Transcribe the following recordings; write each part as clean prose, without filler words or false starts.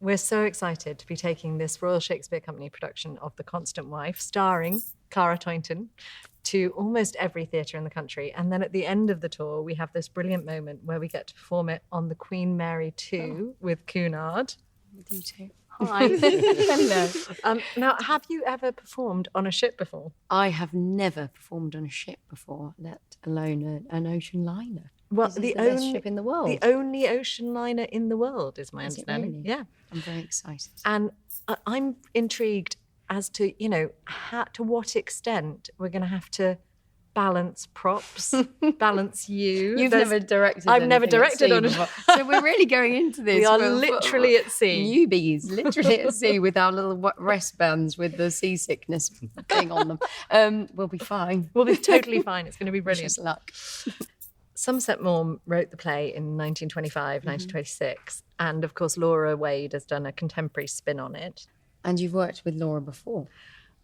we're so excited to be taking this Royal Shakespeare Company production of The Constant Wife, starring Kara Tointon, to almost every theatre in the country. And then at the end of the tour, we have this brilliant moment where we get to perform it on the Queen Mary 2 with Cunard. With you too. Hi. Hello. Now, have you ever performed on a ship before? I have never performed on a ship before, let alone an ocean liner. Well, This is the best ship in the world. The only ocean liner in the world, is my understanding. Really? Yeah. I'm very excited. And I'm intrigued as to, to what extent we're going to have to balance props, balance you. You've never directed. I've never directed on it. So we're really going into this. We are literally at sea. Newbies, literally at sea with our little rest bands with the seasickness thing on them. We'll be fine. We'll be totally fine. It's going to be brilliant. Just luck. Somerset Maugham wrote the play in 1925, 1926. And of course, Laura Wade has done a contemporary spin on it. And you've worked with Laura before.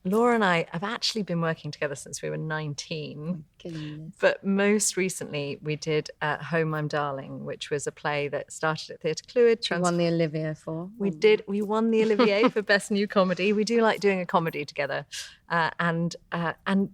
Laura and I have actually been working together since we were 19. Oh, goodness. But most recently, we did Home I'm Darling, which was a play that started at Theatre Clwyd. You won the Olivier for. We did. We won the Olivier for Best New Comedy. We do like doing a comedy together. And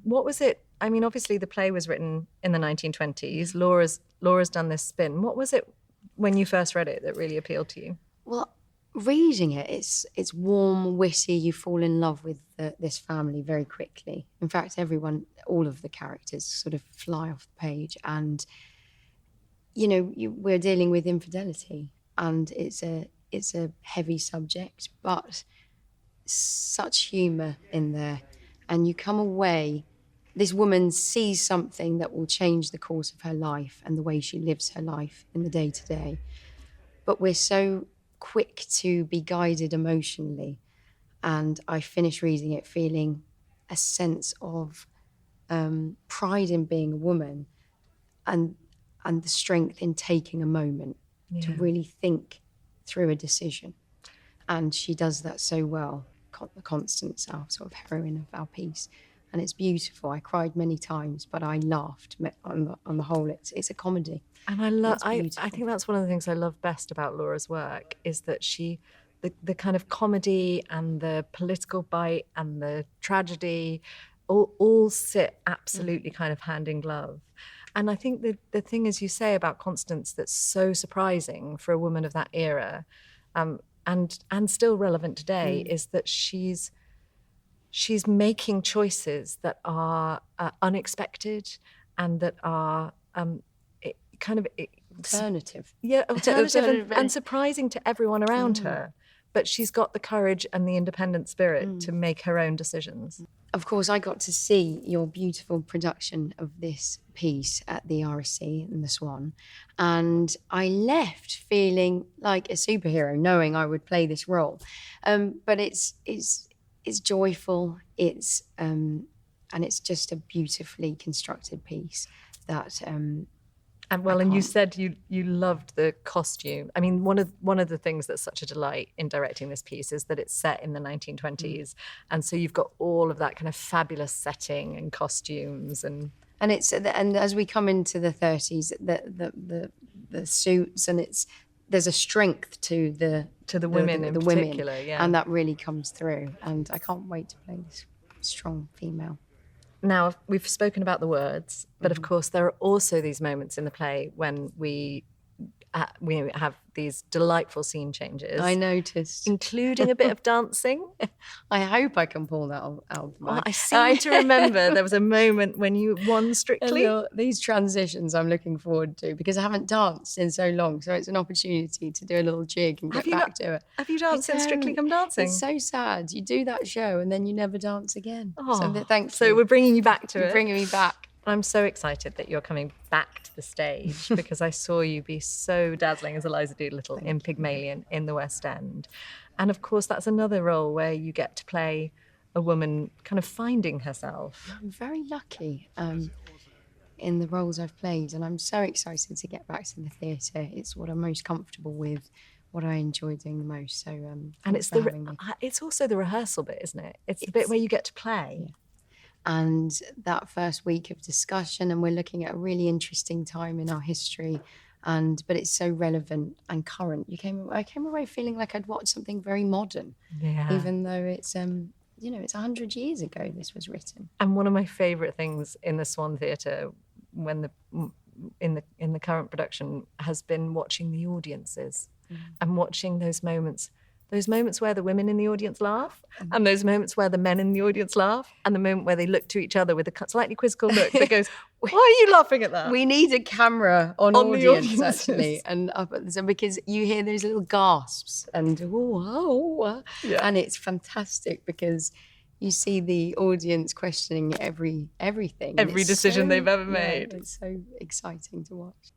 what was it? I mean, obviously the play was written in the 1920s. Laura's done this spin. What was it when you first read it that really appealed to you? Well, reading it, it's warm, witty. You fall in love with this family very quickly. In fact, all of the characters sort of fly off the page. And, we're dealing with infidelity. And it's a heavy subject, but such humour in there. And you come away... This woman sees something that will change the course of her life and the way she lives her life in the day-to-day. But we're so quick to be guided emotionally. And I finished reading it feeling a sense of pride in being a woman and the strength in taking a moment to really think through a decision. And she does that so well, Constance, our sort of heroine of our piece. And it's beautiful. I cried many times, but I laughed. On the whole, it's a comedy. And I think that's one of the things I love best about Laura's work is that the kind of comedy and the political bite and the tragedy all sit absolutely kind of hand in glove. And I think the thing, as you say, about Constance that's so surprising for a woman of that era, and still relevant today, is that she's making choices that are unexpected and that are alternative. Yeah, alternative and surprising to everyone around her. But she's got the courage and the independent spirit to make her own decisions. Of course, I got to see your beautiful production of this piece at the RSC in the Swan, and I left feeling like a superhero, knowing I would play this role. But it's joyful, and it's just a beautifully constructed piece that and you said you loved the costume. I mean, one of the things that's such a delight in directing this piece is that it's set in the 1920s, and so you've got all of that kind of fabulous setting and costumes and as we come into the 30s, the suits, and there's a strength to the women in particular, yeah. And that really comes through. And I can't wait to play this strong female. Now, we've spoken about the words, but of course there are also these moments in the play when we have these delightful scene changes. I noticed. Including a bit of dancing. I hope I can pull that out. I seem to remember there was a moment when you won Strictly. These transitions I'm looking forward to because I haven't danced in so long, so it's an opportunity to do a little jig and get back to it. Have you danced in Strictly Come Dancing? It's so sad. You do that show and then you never dance again. Oh, thanks. So we're bringing you back to it. You're bringing me back. I'm so excited that you're coming back to the stage because I saw you be so dazzling as Eliza Doolittle in Pygmalion in the West End. And of course, that's another role where you get to play a woman kind of finding herself. I'm very lucky in the roles I've played, and I'm so excited to get back to the theatre. It's what I'm most comfortable with, what I enjoy doing the most. So, and it's also the rehearsal bit, isn't it? It's the bit where you get to play. Yeah. And that first week of discussion, and we're looking at a really interesting time in our history but it's so relevant and current. I came away feeling like I'd watched something very modern, even though it's it's 100 years ago this was written. And one of my favourite things in the Swan Theatre, when in the current production, has been watching the audiences and watching those moments where the women in the audience laugh, and those moments where the men in the audience laugh, and the moment where they look to each other with a slightly quizzical look that goes, why are you laughing at that? We need a camera on audience, actually. And so because you hear those little gasps and and it's fantastic because you see the audience questioning everything. Every decision they've ever made. It's so exciting to watch.